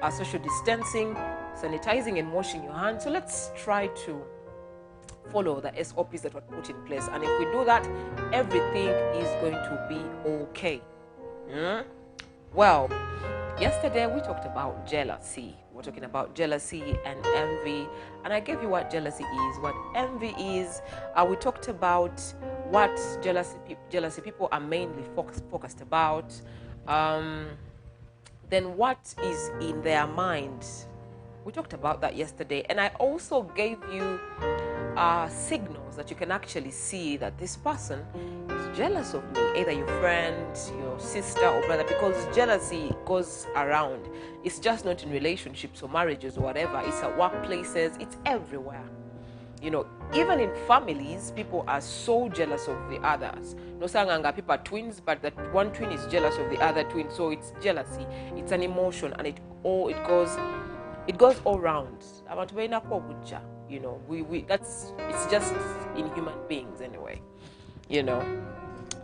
social distancing, sanitizing and washing your hands. So let's try to follow the SOPs that were put in place. And if we do that, everything is going to be okay. Well, yesterday we talked about jealousy. We're talking about jealousy and envy. And I gave you what jealousy is, what envy is. We talked about what jealousy people are mainly focused about. Then what is in their mind. We talked about that yesterday. And I also gave you signals that you can actually see that this person is jealous of me, either your friend, your sister or brother, because jealousy goes around. It's just not in relationships or marriages or whatever. It's at workplaces. It's everywhere. You know, even in families, people are so jealous of the others. No sanganga, people are twins, but that one twin is jealous of the other twin. So it's jealousy. It's an emotion, and it goes all around. You know, it's just in human beings anyway, you know.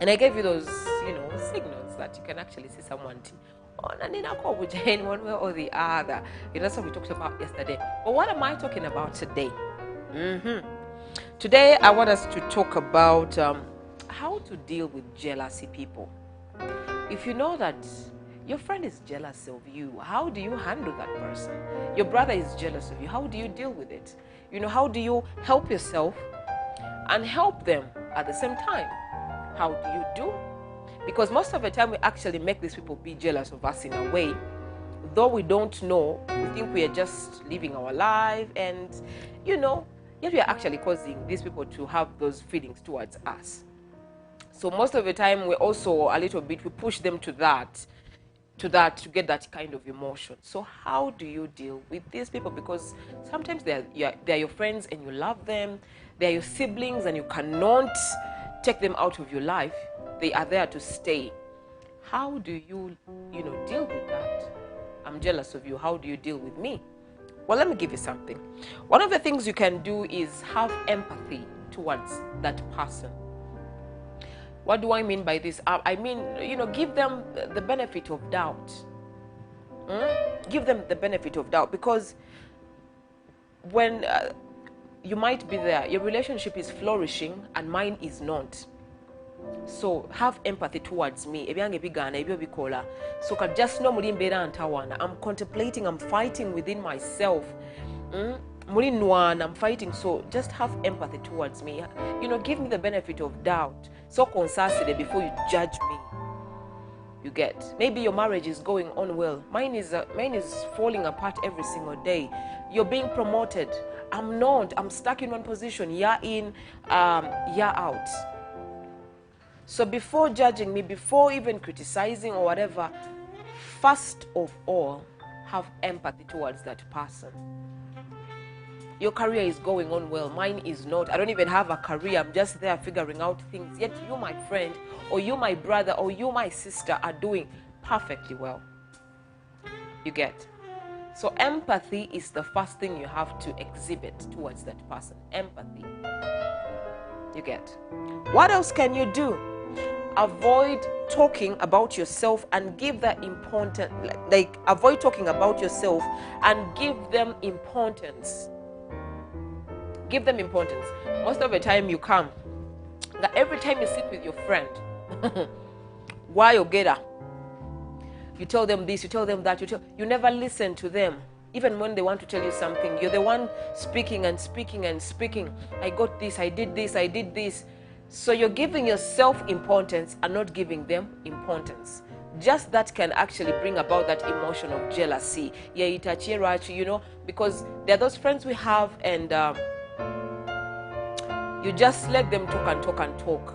And I gave you those, you know, signals that you can actually see someone in one way or the other. You know, that's what we talked about yesterday. But what am I talking about today? Today, I want us to talk about how to deal with jealousy people. If you know that your friend is jealous of you, how do you handle that person? Your brother is jealous of you. How do you deal with it? You know, how do you help yourself and help them at the same time? How do you do? Because most of the time we actually make these people be jealous of us in a way. Though we don't know, we think we are just living our life, and, you know, yet we are actually causing these people to have those feelings towards us. So most of the time we also a little bit, we push them to get that kind of emotion. So how do you deal with these people? Because sometimes they're your friends and you love them. They're your siblings and you cannot take them out of your life. They are there to stay. How do you deal with that? I'm jealous of you. How do you deal with me? Well, let me give you something. One of the things you can do is have empathy towards that person. What do I mean by this? I mean, you know, give them the benefit of doubt. Give them the benefit of doubt, because when you might be there, your relationship is flourishing and mine is not. So have empathy towards me. So just know I'm contemplating, I'm fighting within myself. I'm fighting, so just have empathy towards me. You know, give me the benefit of doubt. So consaside before you judge me. You get? Maybe your marriage is going on well. Mine is falling apart every single day. You're being promoted. I'm not. I'm stuck in one position. Year in, year out. So before judging me, before even criticizing or whatever, first of all, have empathy towards that person. Your career is going on well. Mine is not. I don't even have a career. I'm just there figuring out things. Yet you, my friend, or you, my brother, or you, my sister, are doing perfectly well. You get? So empathy is the first thing you have to exhibit towards that person. Empathy. You get? What else can you do? Avoid talking about yourself and give that important, avoid talking about yourself and give them importance. Give them importance. Most of the time you come, that every time you sit with your friend, why you get her? You tell them this, you tell them that, you never listen to them. Even when they want to tell you something, you're the one speaking and speaking and speaking. I got this, I did this, I did this. So you're giving yourself importance and not giving them importance. Just that can actually bring about that emotion of jealousy. You know, because they're those friends we have, and you just let them talk and talk and talk.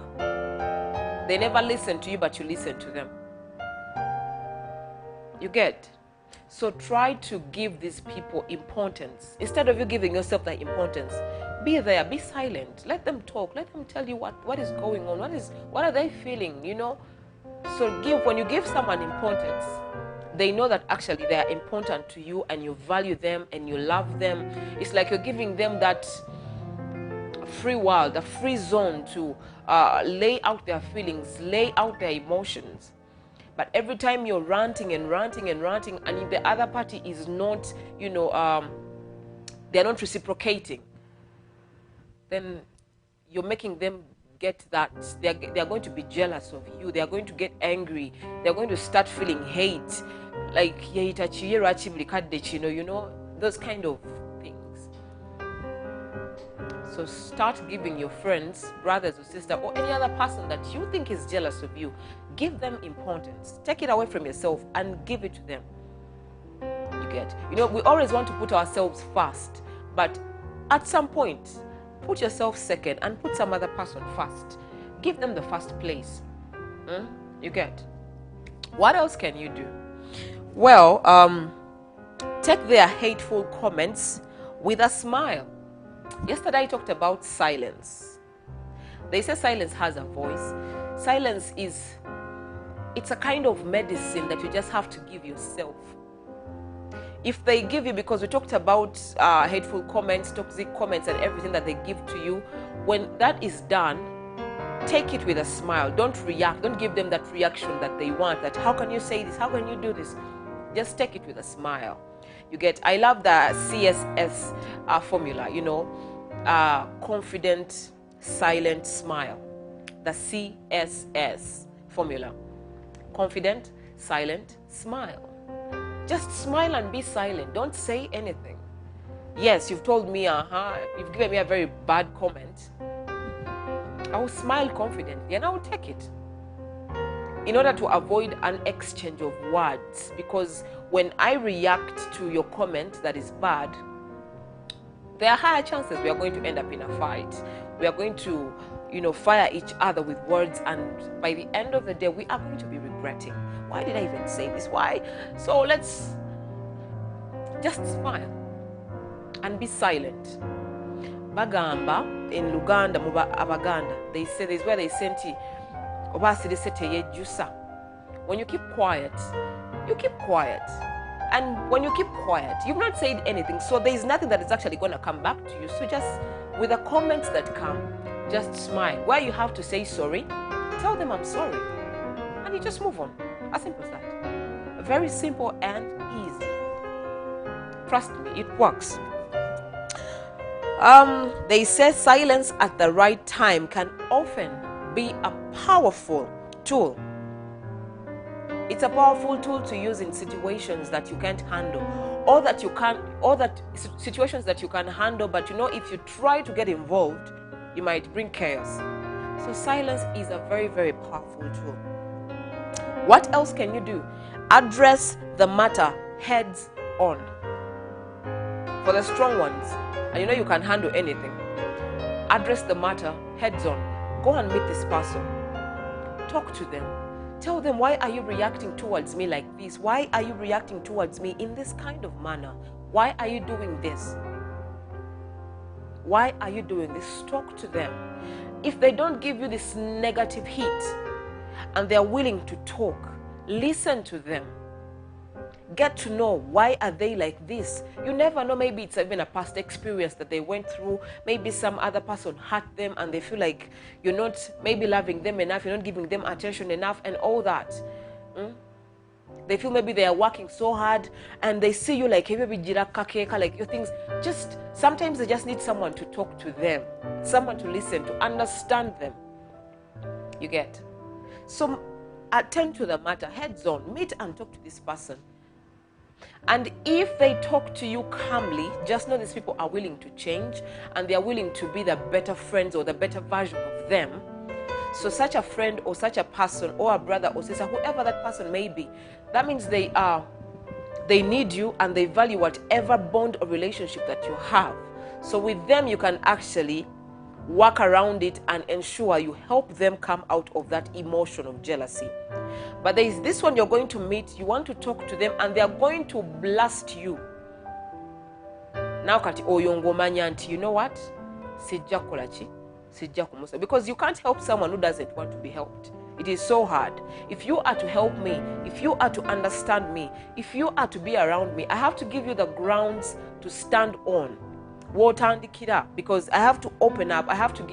They never listen to you, but you listen to them. You get? So try to give these people importance. Instead of you giving yourself that importance, be there, be silent. Let them talk. Let them tell you what is going on. What are they feeling, you know? So when you give someone importance, they know that actually they are important to you and you value them and you love them. It's like you're giving them that free world, a free zone to lay out their feelings, lay out their emotions. But every time you're ranting and ranting and ranting, and if the other party is not, they're not reciprocating, then you're making them get that they're going to be jealous of you. They are going to get angry. They're going to start feeling hate, like those kind of things. So start giving your friends, brothers or sister, or any other person that you think is jealous of you, give them importance. Take it away from yourself and give it to them. You get? We always want to put ourselves first, but at some point, put yourself second and put some other person first. Give them the first place. You get? What else can you do? Well, take their hateful comments with a smile. Yesterday I talked about silence. They say silence has a voice. Silence it's a kind of medicine that you just have to give yourself. If they give you, because we talked about hateful comments, toxic comments, and everything that they give to you, when that is done, take it with a smile. Don't react. Don't give them that reaction that they want, that how can you say this? How can you do this? Just take it with a smile. You get? I love the CSS formula, confident, silent, smile. The CSS formula. Confident, silent, smile. Just smile and be silent. Don't say anything. Yes, you've told me, you've given me a very bad comment. I will smile confidently and I will take it, in order to avoid an exchange of words. Because when I react to your comment that is bad, there are higher chances we are going to end up in a fight. We are going to, fire each other with words, and by the end of the day, we are going to be regretting. Why did I even say this? Why? So let's just smile and be silent. Bagamba in Uganda, Abaganda, they say this is where they sent jusa. When you keep quiet, you keep quiet. And when you keep quiet, you've not said anything. So there is nothing that is actually going to come back to you. So just with the comments that come, just smile. Where you have to say sorry, tell them I'm sorry. And you just move on. As simple as that. Very simple and easy. Trust me, it works. They say silence at the right time can often be a powerful tool. It's a powerful tool to use in situations that you can't handle, or that situations that you can handle, but if you try to get involved, you might bring chaos. So silence is a very, very powerful tool. What else can you do? Address the matter heads on. For the strong ones, and you can handle anything, address the matter heads on. Go and meet this person. Talk to them. Tell them, why are you reacting towards me like this? Why are you reacting towards me in this kind of manner? Why are you doing this? Why are you doing this? Talk to them. If they don't give you this negative heat and they're willing to talk, listen to them. Get to know, why are they like this? You never know, maybe it's even a past experience that they went through. Maybe some other person hurt them and they feel like you're not maybe loving them enough, you're not giving them attention enough and all that. They feel maybe they are working so hard and they see you like your things. Just sometimes they just need someone to talk to them, someone to listen, to understand them. You get? So attend to the matter heads on. Meet and talk to this person. And if they talk to you calmly, just know these people are willing to change and they are willing to be the better friends or the better version of them. So such a friend or such a person or a brother or sister, whoever that person may be, that means they need you and they value whatever bond or relationship that you have. So with them, you can actually work around it and ensure you help them come out of that emotion of jealousy. But there is this one you're going to meet, you want to talk to them and they are going to blast you. Now kati oyongomanya nti, you know what? Sijja kolachi, sijja kumusa. Because you can't help someone who doesn't want to be helped. It is so hard. If you are to help me, if you are to understand me, if you are to be around me, I have to give you the grounds to stand on. Because I have to open up, I have to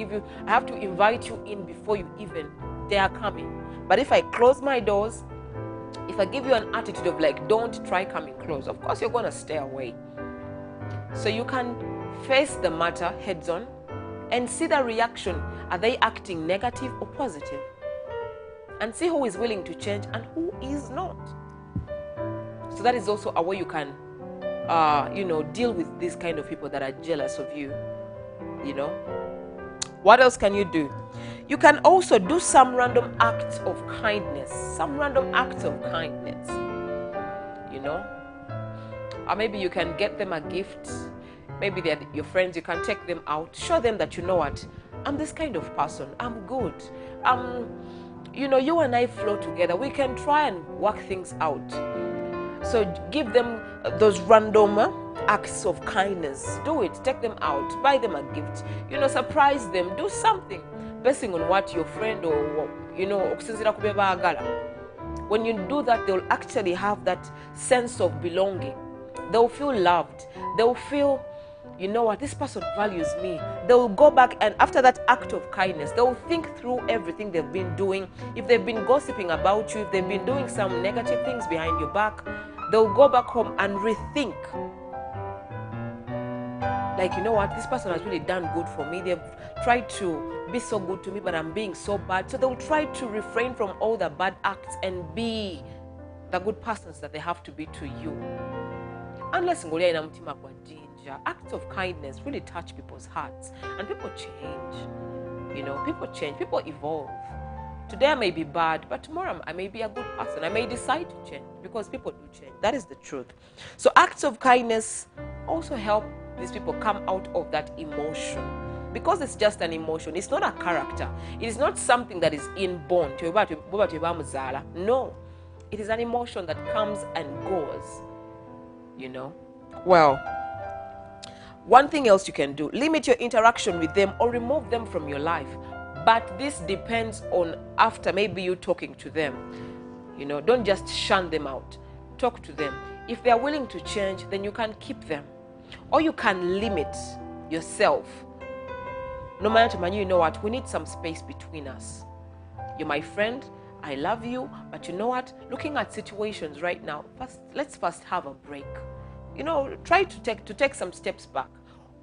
invite you in before you even dare come in. But if I close my doors, If I give you an attitude of like, don't try coming close, of course you're going to stay away. So you can face the matter heads on and see the reaction. Are they acting negative or positive? And see who is willing to change and who is not. So that is also a way you can, deal with these kind of people that are jealous of you. What else can you do? You can also do some random acts of kindness. Or maybe you can get them a gift. Maybe they're your friends. You can take them out. Show them that, you know what, I'm this kind of person. I'm good. You and I flow together. We can try and work things out. So give them those random acts of kindness. Do it. Take them out. Buy them a gift. Surprise them. Do something basing on what your friend or when you do that, they'll actually have that sense of belonging. They'll feel loved. They'll feel, you know what, this person values me. They'll go back, and after that act of kindness, they'll think through everything they've been doing. If they've been gossiping about you, if they've been doing some negative things behind your back, they'll go back home and rethink. Like, you know what, this person has really done good for me. They've tried to be so good to me, but I'm being so bad. So they'll try to refrain from all the bad acts and be the good persons that they have to be to you. Unless acts of kindness really touch people's hearts, and people change. People change, people evolve. Today I may be bad, but tomorrow I may be a good person. I may decide to change because people do change. That is the truth. So acts of kindness also help these people come out of that emotion, because it's just an emotion. It's not a character. It is not something that is inborn. No, it is an emotion that comes and goes. Well, one thing else you can do, limit your interaction with them or remove them from your life. But this depends on after maybe you talking to them. Don't just shun them out. Talk to them. If they are willing to change, then you can keep them. Or you can limit yourself. No matter what, you know what, we need some space between us. You're my friend, I love you, but you know what, looking at situations right now, let's first have a break. Try to take some steps back.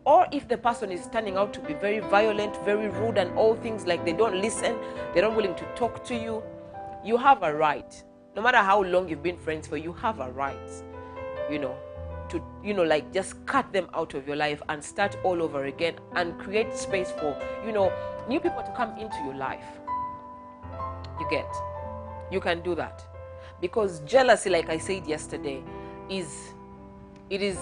Or if the person is turning out to be very violent, very rude, and all things, like they don't listen, they're not willing to talk to you, you have a right. No matter how long you've been friends for, you have a right, to, like just cut them out of your life and start all over again and create space for, new people to come into your life. You can do that. Because jealousy, like I said yesterday, it is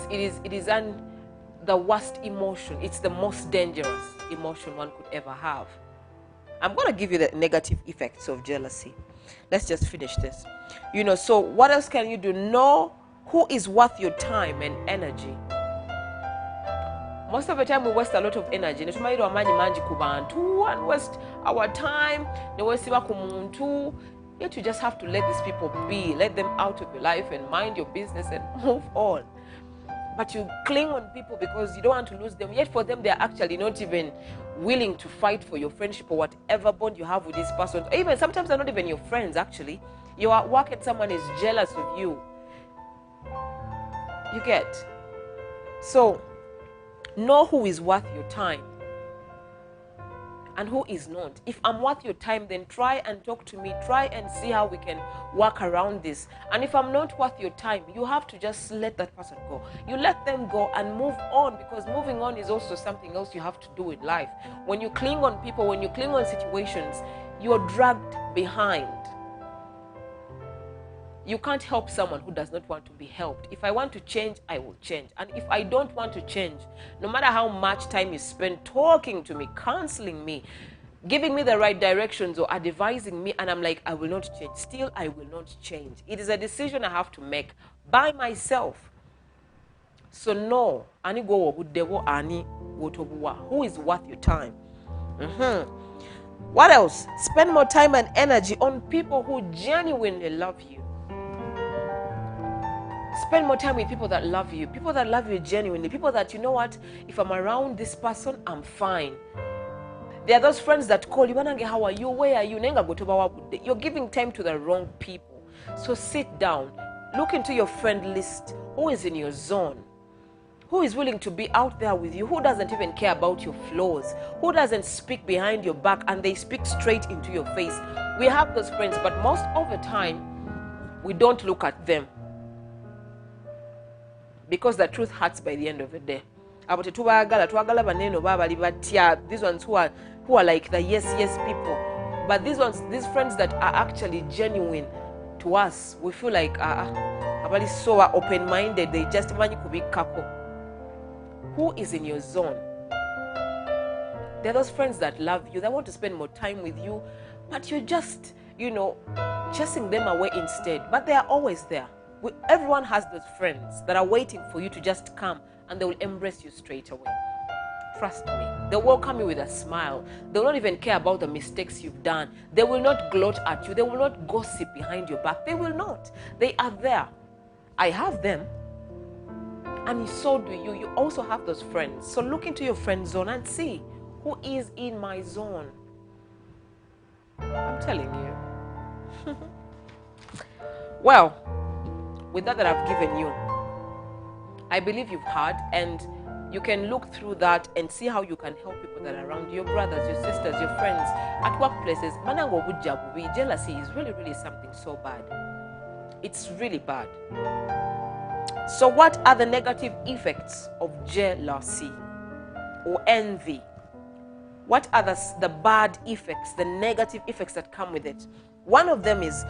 the worst emotion. It's the most dangerous emotion one could ever have. I'm going to give you the negative effects of jealousy. Let's just finish this. So what else can you do? Know who is worth your time and energy. Most of the time we waste a lot of energy. And waste our time. Yet you just have to let these people be. Let them out of your life and mind your business and move on. But you cling on people because you don't want to lose them. Yet for them, they're actually not even willing to fight for your friendship or whatever bond you have with this person. Even sometimes they're not even your friends, actually. You're at work and someone is jealous of you. So, know who is worth your time and who is not. If I'm worth your time, then try and talk to me. Try and see how we can work around this. And if I'm not worth your time, you have to just let that person go. You let them go and move on, because moving on is also something else you have to do in life. When you cling on people, when you cling on situations, you're dragged behind. You can't help someone who does not want to be helped. If I want to change, I will change. And if I don't want to change, no matter how much time you spend talking to me, counseling me, giving me the right directions or advising me, and I'm like, I will not change, still I will not change. It is a decision I have to make by myself. So no, who is worth your time? What else? Spend more time and energy on people who genuinely love you. Spend more time with people that love you genuinely, people that, you know what, if I'm around this person, I'm fine. There are those friends that call you, how are you, where are you? You're giving time to the wrong people. So sit down, look into your friend list. Who is in your zone? Who is willing to be out there with you? Who doesn't even care about your flaws? Who doesn't speak behind your back and they speak straight into your face? We have those friends, but most of the time, we don't look at them. Because the truth hurts by the end of the day. These ones who are like the yes people. But these friends that are actually genuine to us, we feel like abali so open-minded, they just manage to be couple. Who is in your zone? There are those friends that love you, they want to spend more time with you, but you're just, chasing them away instead. But they are always there. Everyone has those friends that are waiting for you to just come, and they will embrace you straight away. Trust me. They'll welcome you with a smile. They will not even care about the mistakes you've done. They will not gloat at you. They will not gossip behind your back. They will not. They are there. I have them. And so do you. You also have those friends. So look into your friend zone and see who is in my zone. I'm telling you. Well, with that I've given you, I believe you've heard, and you can look through that and see how you can help people that are around you, your brothers, your sisters, your friends, at workplaces. Jealousy is really something so bad. It's really bad. So what are the negative effects of jealousy or envy? What are the bad effects, the negative effects that come with it? One of them is,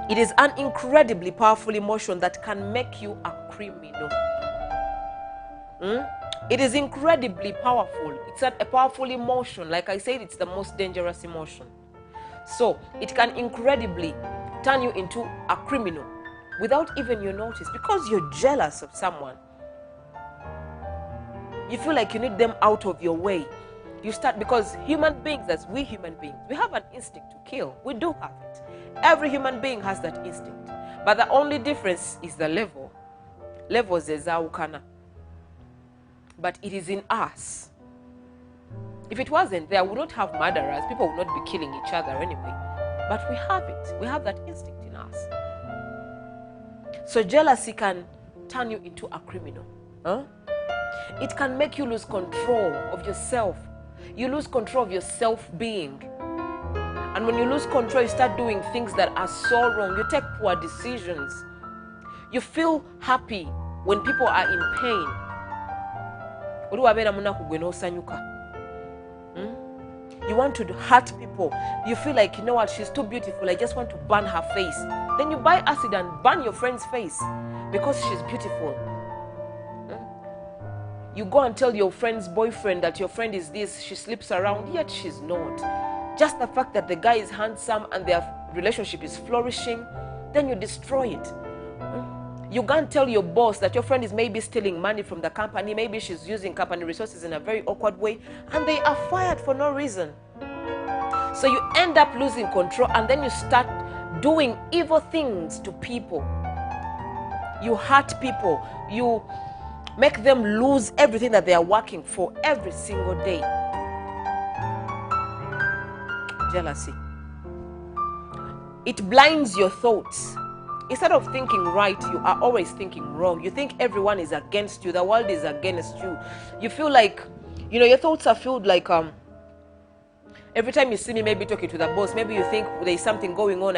it is an incredibly powerful emotion that can make you a criminal. It is incredibly powerful. It's a powerful emotion. Like I said, it's the most dangerous emotion. So it can incredibly turn you into a criminal without even you notice, because you're jealous of someone. You feel like you need them out of your way. You start, because human beings, as we human beings, we have an instinct to kill. We do have it. Every human being has that instinct. But the only difference is the level. Levels is aukana. But it is in us. If it wasn't there, we would not have murderers. People would not be killing each other anyway. But we have it. We have that instinct in us. So jealousy can turn you into a criminal. It can make you lose control of yourself. You lose control of your self-being. And when you lose control, you start doing things that are so wrong. You take poor decisions. You feel happy when people are in pain. You want to hurt people. You feel like, you know what, she's too beautiful. I just want to burn her face. Then you buy acid and burn your friend's face because she's beautiful. You go and tell your friend's boyfriend that your friend is this, she sleeps around, yet she's not. Just the fact that the guy is handsome and their relationship is flourishing, then you destroy it. You can't tell your boss that your friend is maybe stealing money from the company, maybe she's using company resources in a very awkward way, and they are fired for no reason. So you end up losing control, and then you start doing evil things to people. You hurt people. You make them lose everything that they are working for every single day. Jealousy. It blinds your thoughts. Instead of thinking right, you are always thinking wrong. You think everyone is against you. The world is against you. You feel like, your thoughts are filled like, every time you see me maybe talking to the boss, maybe you think there's something going on.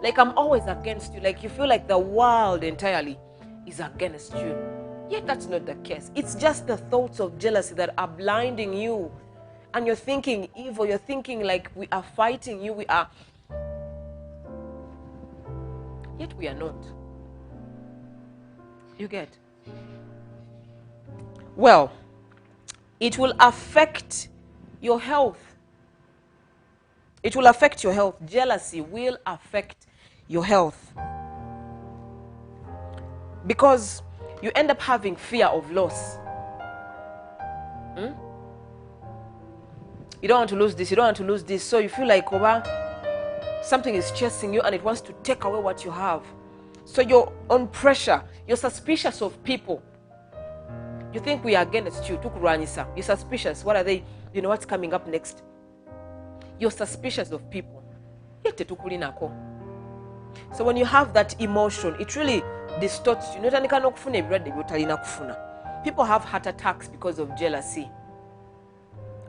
Like I'm always against you. Like you feel like the world entirely is against you. Yet that's not the case. It's just the thoughts of jealousy that are blinding you. And you're thinking evil. You're thinking like we are fighting you. Yet we are not. You get? Well, it will affect your health. It will affect your health. Jealousy will affect your health. Because you end up having fear of loss. You don't want to lose this. You don't want to lose this. So you feel like, something is chasing you and it wants to take away what you have. So you're on pressure. You're suspicious of people. You think we are against you. You're suspicious. What are they? You know what's coming up next? You're suspicious of people. So when you have that emotion, it really distorts you. People have heart attacks because of jealousy.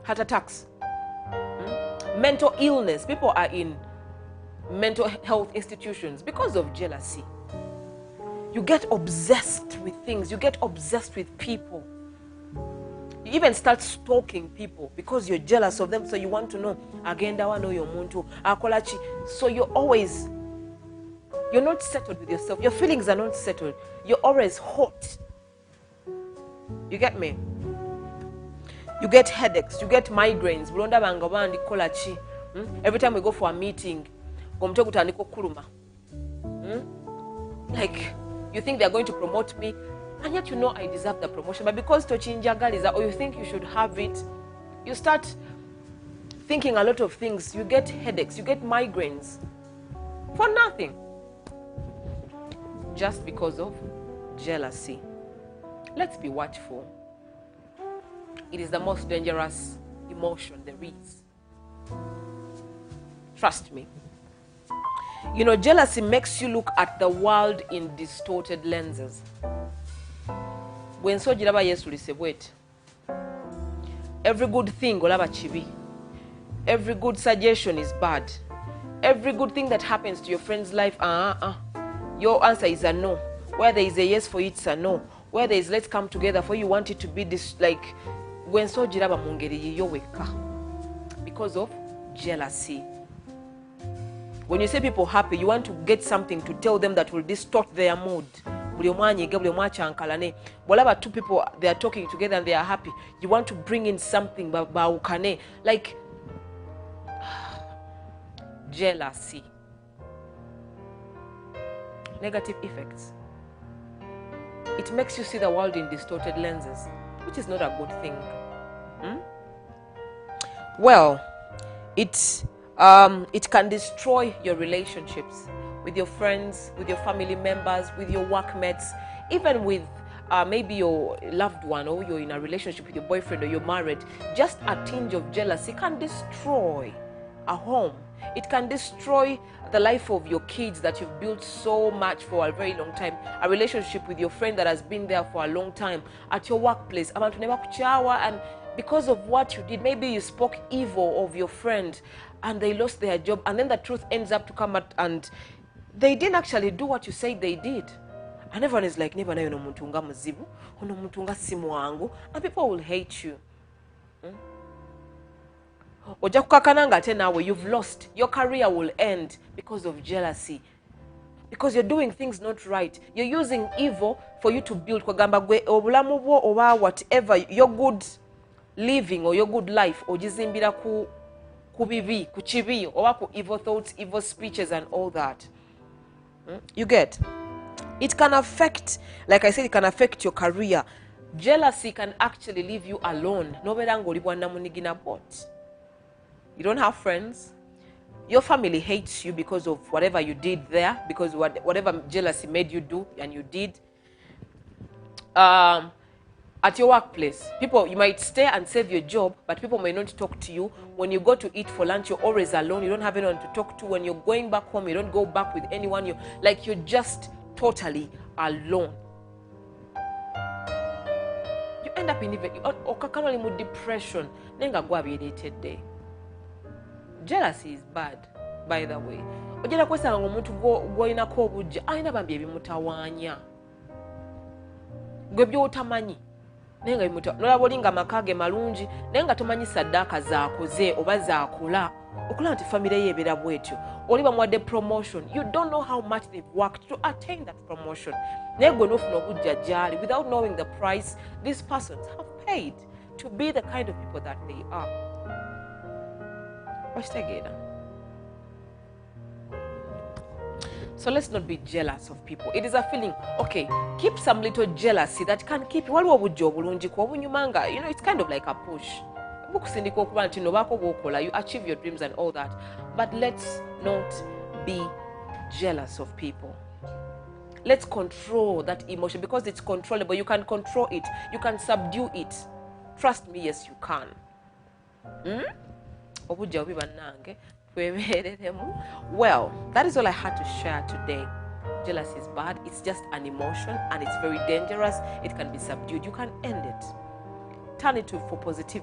Heart attacks. Mental illness. People are in mental health institutions because of jealousy. You get obsessed with things. You get obsessed with people. You even start stalking people because you're jealous of them. So you want to know, so you're not settled with yourself. Your feelings are not settled. You're always hot. You get me? You get headaches. You get migraines. Every time we go for a meeting, like, you think they're going to promote me, and yet you know I deserve the promotion. But because tochinjagaliza, or you think you should have it, you start thinking a lot of things. You get headaches. You get migraines. For nothing. Just because of jealousy. Let's be watchful. It is the most dangerous emotion there is. Trust me. You know, jealousy makes you look at the world in distorted lenses. When so jiraba Yesu lisebwet. Every good thing olaba chibi. Every good suggestion is bad. Every good thing that happens to your friend's life, your answer is a no. Where there is a yes for you, it's a no. Where there is let's come together for you want it to be this, like, when so jiraba mungeri yoweka. Because of jealousy. When you say people happy, you want to get something to tell them that will distort their mood. Two people, they are talking together and they are happy. You want to bring in something, like jealousy. Negative effects. It makes you see the world in distorted lenses, which is not a good thing. Well, it can destroy your relationships with your friends, with your family members, with your workmates, even with maybe your loved one, or you're in a relationship with your boyfriend, or you're married. Just a tinge of jealousy can destroy a home. It can destroy the life of your kids that you've built so much for a very long time. A relationship with your friend that has been there for a long time. At your workplace, and because of what you did, maybe you spoke evil of your friend and they lost their job, and then the truth ends up to come out and they didn't actually do what you said they did. And everyone is like, and people will hate you. You've lost. Your career will end because of jealousy. Because you're doing things not right. You're using evil for you to build whatever, your good living or your good life, or jizimbira kubibi, kuchibi, or evil thoughts, evil speeches and all that. You get? It can affect, like I said, it can affect your career. Jealousy can actually leave you alone. You don't have friends. Your family hates you because of whatever you did there, because whatever jealousy made you do and you did. At your workplace, people, you might stay and save your job, but people may not talk to you. When you go to eat for lunch, you're always alone. You don't have anyone to talk to. When you're going back home, you don't go back with anyone. You're just totally alone. You end up in even depression. Jealousy is bad, by the way. Nolabolinga makage malungi nenga tomanyi sadaka zaakoze oba zaakola okola nti family ye ebera bwetyo oliba mwadde promotion. You don't know how much they've worked to attain that promotion. Nego nofuna okujja jali without knowing the price these persons have paid to be the kind of people that they are. So let's not be jealous of people. It is a feeling. Okay, keep some little jealousy that can keep you. You know, it's kind of like a push. You achieve your dreams and all that. But let's not be jealous of people. Let's control that emotion because it's controllable. You can control it. You can subdue it. Trust me, yes, you can. Well, that is all I had to share today. Jealousy is bad. It's just an emotion and it's very dangerous. It can be subdued. You can end it. Turn it for positivity.